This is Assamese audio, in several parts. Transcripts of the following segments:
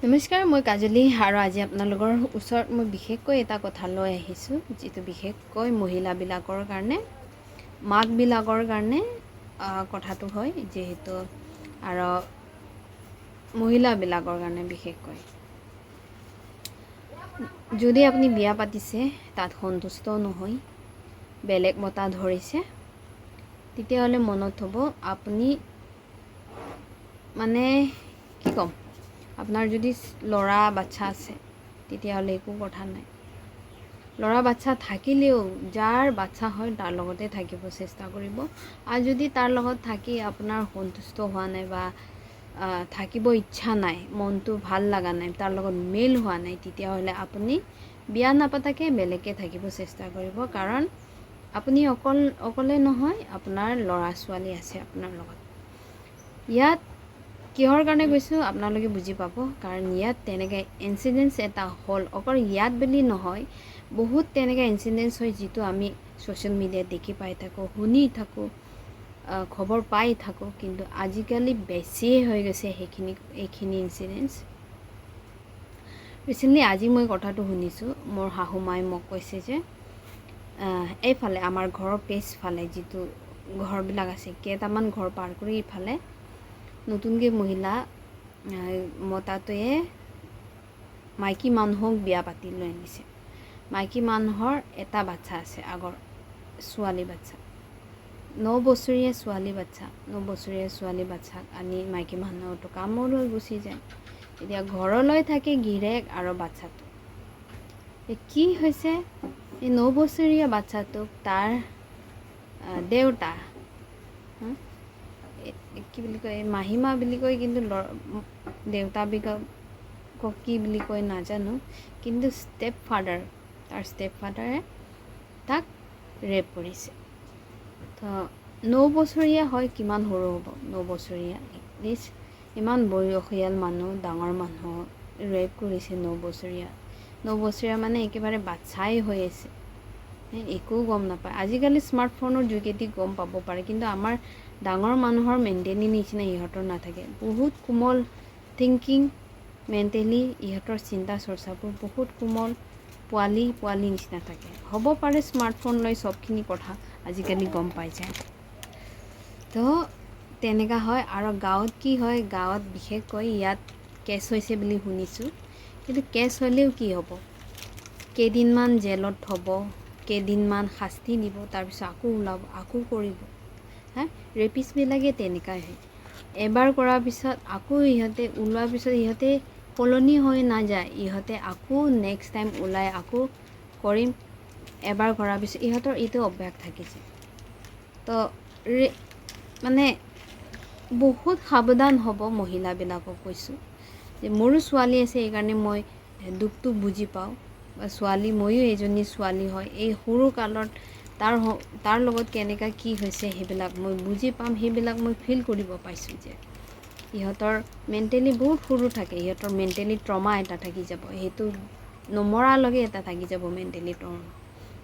নমস্কাৰ, মই কাজলী আৰু আজি আপোনালোকৰ ওচৰত মই বিশেষকৈ এটা কথা লৈ আহিছোঁ, যিটো বিশেষকৈ মহিলাবিলাকৰ কাৰণে, মাকবিলাকৰ কাৰণে কথাটো হয়, যিহেতু আৰু মহিলাবিলাকৰ কাৰণে বিশেষকৈ যদি আপুনি বিয়া পাতিছে, তাত সন্তুষ্ট নহয়, বেলেগ মতা ধৰিছে, তেতিয়াহ'লে মনত হ'ব আপুনি মানে কি ক'ম, আপোনাৰ যদি ল'ৰা বাচ্ছা আছে তেতিয়াহ'লে একো কথা নাই। ল'ৰা বাচ্ছা থাকিলেও যাৰ বাচ্ছা হয় তাৰ লগতে থাকিব চেষ্টা কৰিব। আৰু যদি তাৰ লগত থাকি আপোনাৰ সন্তুষ্ট হোৱা নাই বা থাকিব ইচ্ছা নাই, মনটো ভাল লগা নাই, তাৰ লগত মেল হোৱা নাই, তেতিয়াহ'লে আপুনি বিয়া নাপাতাকৈ বেলেগকৈ থাকিব চেষ্টা কৰিব। কাৰণ আপুনি অকলে নহয়, আপোনাৰ ল'ৰা ছোৱালী আছে আপোনাৰ লগত। ইয়াত কিহৰ কাৰণে কৈছোঁ আপোনালোকে বুজি পাব, কাৰণ ইয়াত তেনেকৈ ইনচিডেণ্টছ এটা হ'ল, অকল ইয়াত বুলি নহয়, বহুত তেনেকৈ ইনচিডেণ্টছ হয় যিটো আমি ছ'চিয়েল মিডিয়াত দেখি পাই থাকোঁ, শুনি থাকোঁ, খবৰ পাই থাকোঁ, কিন্তু আজিকালি বেছিয়ে হৈ গৈছে এইখিনি ইনচিডেণ্টছ। ৰিচেণ্টলি আজি মই কথাটো শুনিছোঁ, মোৰ শাহু মায়ে মোক কৈছে যে এইফালে আমাৰ ঘৰৰ পিছফালে যিটো ঘৰবিলাক আছে, কেইটামান ঘৰ পাৰ কৰি ইফালে নতুনকৈ মহিলা মতাটোৱে মাইকী মানুহক বিয়া পাতি লৈ আনিছে। মাইকী মানুহৰ এটা বাচ্ছা আছে, আগৰ ছোৱালী বাচ্ছা, 9 বছৰীয়া ছোৱালী বাচ্ছাক আনি মাইকী মানুহটো কামলৈ গুচি যায়। এতিয়া ঘৰলৈ থাকে গিৰেক আৰু বাচ্ছাটো। কি হৈছে, এই 9 বছৰীয়া বাচ্ছাটোক তাৰ দেউতা, কি বুলি কয়, মাহীমা বুলি কয়, কিন্তু দেউতাবিলাকক কি বুলি কয় নাজানো, কিন্তু তাৰ ষ্টেপ ফাদাৰে তাক ৰেপ কৰিছে। তো 9 বছৰীয়া হয়, কিমান সৰু হ'ব 9 বছৰীয়া, এটলিষ্ট ইমান বয়সীয়াল মানুহ, ডাঙৰ মানুহ ৰেপ কৰিছে 9 বছৰীয়া মানে একেবাৰে বাচ্ছাই হৈ আছে, একো গম নাপায়। আজিকালি স্মাৰ্টফোনৰ যোগেদি গম পাব পাৰে, কিন্তু আমাৰ ডাঙৰ মানুহৰ মেণ্টেলি নিচিনা ইহঁতৰ নাথাকে। বহুত কোমল থিংকিং, মেণ্টেলি ইহঁতৰ চিন্তা চৰ্চাবোৰ বহুত কোমল, পোৱালি নিচিনা থাকে। হ'ব পাৰে স্মাৰ্টফোন লৈ চবখিনি কথা আজিকালি গম পাই যায়। তো তেনেকুৱা হয়। আৰু গাঁৱত কি হয়, গাঁৱত বিশেষকৈ ইয়াত কেছ হৈছে বুলি শুনিছোঁ, কিন্তু কেছ হ'লেও কি হ'ব, কেইদিনমান জেলত থ'ব, কেইদিনমান শাস্তি দিব, তাৰপিছত আকৌ ওলাব, আকৌ কৰিব। ৰেপিষ্টবিলাকে তেনেকুৱাই হয়। এবাৰ কৰাৰ পিছত আকৌ ইহঁতে ওলোৱাৰ পিছত ইহঁতে সলনি হৈ নাযায়, ইহঁতে আকৌ নেক্সট টাইম ওলাই আকৌ কৰিম। এবাৰ কৰাৰ পিছত ইহঁতৰ এইটো অভ্যাস থাকিছে। তো মানে বহুত সাৱধান হ'ব মহিলাবিলাকক কৈছোঁ, যে মোৰো ছোৱালী আছে, সেইকাৰণে মই দুখটো বুজি পাওঁ। বা ময়ো এজনী ছোৱালী হয়, এই সৰু কালত তাৰ লগত কেনেকুৱা কি হৈছে সেইবিলাক মই বুজি পাম, সেইবিলাক মই ফিল কৰিব পাইছোঁ। যে ইহঁতৰ মেণ্টেলি বহুত সৰু থাকে, ইহঁতৰ মেণ্টেলি ট্ৰমা এটা থাকি যাব, সেইটো নমৰালৈকে এটা থাকি যাব মেণ্টেলি ট্ৰমা।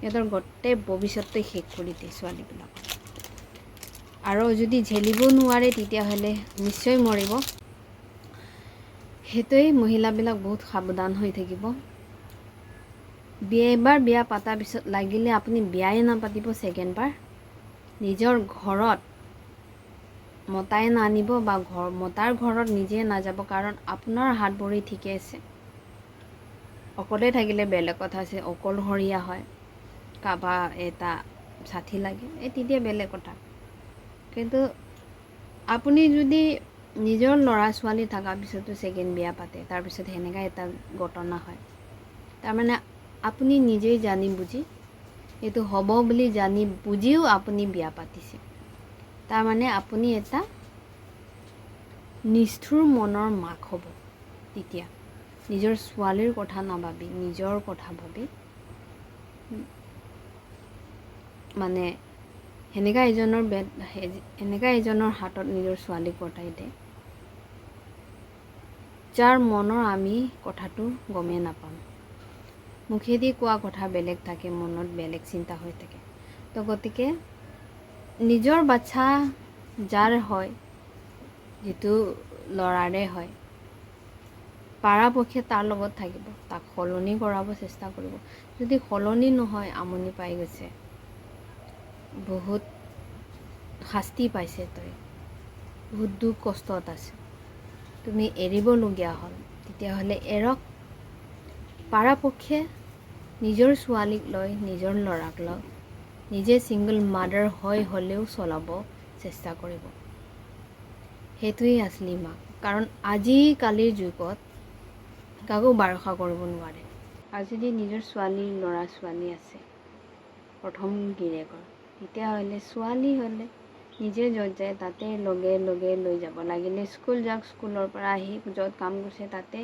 ইহঁতৰ গোটেই ভৱিষ্যতটোৱে শেষ কৰি দিয়ে ছোৱালীবিলাকক। আৰু যদি ঝেলিব নোৱাৰে তেতিয়াহ'লে নিশ্চয় মৰিব। সেইটোৱেই, মহিলাবিলাক বহুত সাৱধান হৈ থাকিব। এবাৰ বিয়া পতাৰ পিছত লাগিলে আপুনি বিয়াই নাপাতিব, ছেকেণ্ডবাৰ নিজৰ ঘৰত মতাই নানিব বা মতাৰ ঘৰত নিজে নাযাব, কাৰণ আপোনাৰ হাত ভৰি ঠিকে আছে। অকলে থাকিলে বেলেগ কথা আছে, অকলশৰীয়া হয়, কাৰোবাৰ এটা সাথী লাগে, তেতিয়া বেলেগ কথা। কিন্তু আপুনি যদি নিজৰ ল'ৰা ছোৱালী থকাৰ পিছতো ছেকেণ্ড বিয়া পাতে, তাৰপিছত সেনেকুৱা এটা ঘটনা হয়, তাৰমানে আপুনি নিজেই জানি বুজি, এইটো হ'ব বুলি জানি বুজিও আপুনি বিয়া পাতিছে, তাৰমানে আপুনি এটা নিষ্ঠুৰ মনৰ মাক হ'ব। তেতিয়া নিজৰ ছোৱালীৰ কথা নাভাবি, নিজৰ কথা ভাবি, মানে এনেকুৱা এজনৰ হাতত নিজৰ ছোৱালীক গতাই দিয়ে, যাৰ মনৰ আমি কথাটো গমেই নাপাম। মুখেদি কোৱা কথা বেলেগ থাকে, মনত বেলেগ চিন্তা হৈ থাকে। তো গতিকে নিজৰ বাচ্ছা যাৰ হয়, যিটো ল'ৰাৰে হয়, পৰাপক্ষে তাৰ লগত থাকিব, তাক সলনি কৰাব চেষ্টা কৰিব। যদি সলনি নহয়, আমনি পাই গৈছে, বহুত শাস্তি পাইছে, তই বহুত দুখ কষ্টত আছে, তুমি এৰিবলগীয়া হ'ল, তেতিয়াহ'লে এৰক। পৰাপক্ষে নিজৰ ছোৱালীক লৈ, নিজৰ ল'ৰাক লৈ নিজে ছিংগল মাদাৰ হ'লেও চলাব চেষ্টা কৰিব। সেইটোৱেই আচলি মাক। কাৰণ আজিকালিৰ যুগত কাকো ভৰসা কৰিব নোৱাৰে। আৰু যদি নিজৰ ল'ৰা ছোৱালী আছে প্ৰথম গিৰিয়েকৰ, তেতিয়াহ'লে ছোৱালী হ'লে নিজে য'ত যায় তাতে লগে লগে লৈ যাব। লাগিলে স্কুল যাওক, স্কুলৰ পৰা আহি য'ত কাম কৰিছে তাতে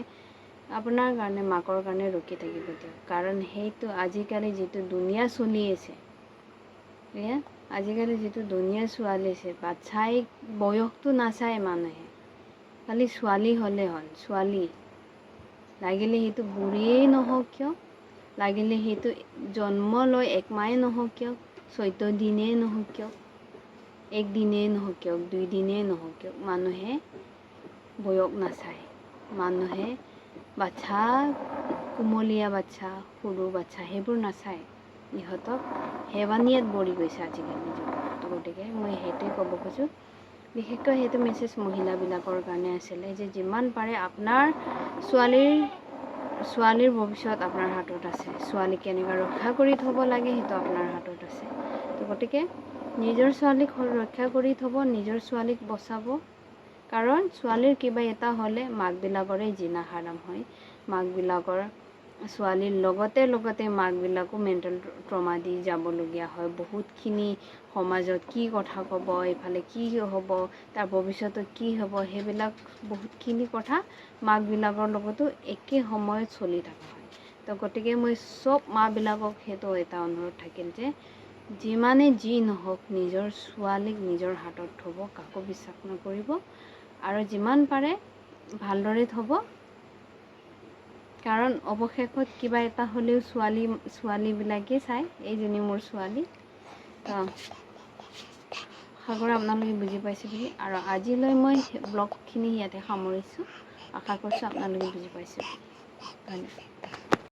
আপোনাৰ কাৰণে, মাকৰ কাৰণে ৰখি থাকিব দিয়ক। কাৰণ সেইটো আজিকালি যিটো দুনিয়া চলি আছে, আজিকালি যিটো দুনিয়া চলি আছে, বাচ্ছাই বয়সটো নাচায় মানুহে, খালি ছোৱালী হ'লে হ'ল। ছোৱালী লাগিলে সেইটো বুঢ়ীয়েই নহওক কিয়, লাগিলে সেইটো জন্ম লৈ 1 মাহেই নহওক কিয়, 14 দিনেই নহওক কিয়, 1 দিনেই নহওক কিয়, 2 দিনেই নহওক কিয়, মানুহে বয়স নাচায়। মানুহে বাচ্ছা, কুমলীয়া বাচ্ছা, সৰু বাচ্ছা সেইবোৰ নাচায়। ইহঁতক হেৱানিয়াত পৰি গৈছে আজিকালি যুগত। গতিকে মই সেইটোৱে ক'ব খোজোঁ। বিশেষকৈ সেইটো মেছেজ মহিলাবিলাকৰ কাৰণে আছিলে যে যিমান পাৰে আপোনাৰ ছোৱালীৰ ভৱিষ্যত আপোনাৰ হাতত আছে। ছোৱালীক কেনেকৈ ৰক্ষা কৰি থ'ব লাগে সেইটো আপোনাৰ হাতত আছে। তো গতিকে নিজৰ ছোৱালীক ৰক্ষা কৰি থ'ব, নিজৰ ছোৱালীক বচাব। কাৰণ ছোৱালীৰ কিবা এটা হ'লে মাকবিলাকৰে জিনা হাৰাম হয়। মাকবিলাকৰ ছোৱালীৰ লগতে মাকবিলাকো মেণ্টেল ট্ৰমা দি যাবলগীয়া হয়। বহুতখিনি সমাজত কি কথা ক'ব, এইফালে কি হ'ব, তাৰ ভৱিষ্যতত কি হ'ব, সেইবিলাক বহুতখিনি কথা মাকবিলাকৰ লগতো একে সময়ত চলি থকা হয়। তো গতিকে মই চব মাবিলাকক সেইটো এটা অনুৰোধ থাকিল যে যিমানে যি নহওক নিজৰ ছোৱালীক নিজৰ হাতত থ'ব, কাকো বিশ্বাস নকৰিব, আৰু যিমান পাৰে ভালদৰে থ'ব। কাৰণ অৱশেষত কিবা এটা হ'লেও ছোৱালীবিলাকেই চায়। এইজনী মোৰ ছোৱালী। তো আশা কৰোঁ আপোনালোকে বুজি পাইছে বুলি। আৰু আজিলৈ মই ব্লগখিনি ইয়াতে সামৰিছোঁ। আশা কৰিছোঁ আপোনালোকে বুজি পাইছে। ধন্যবাদ।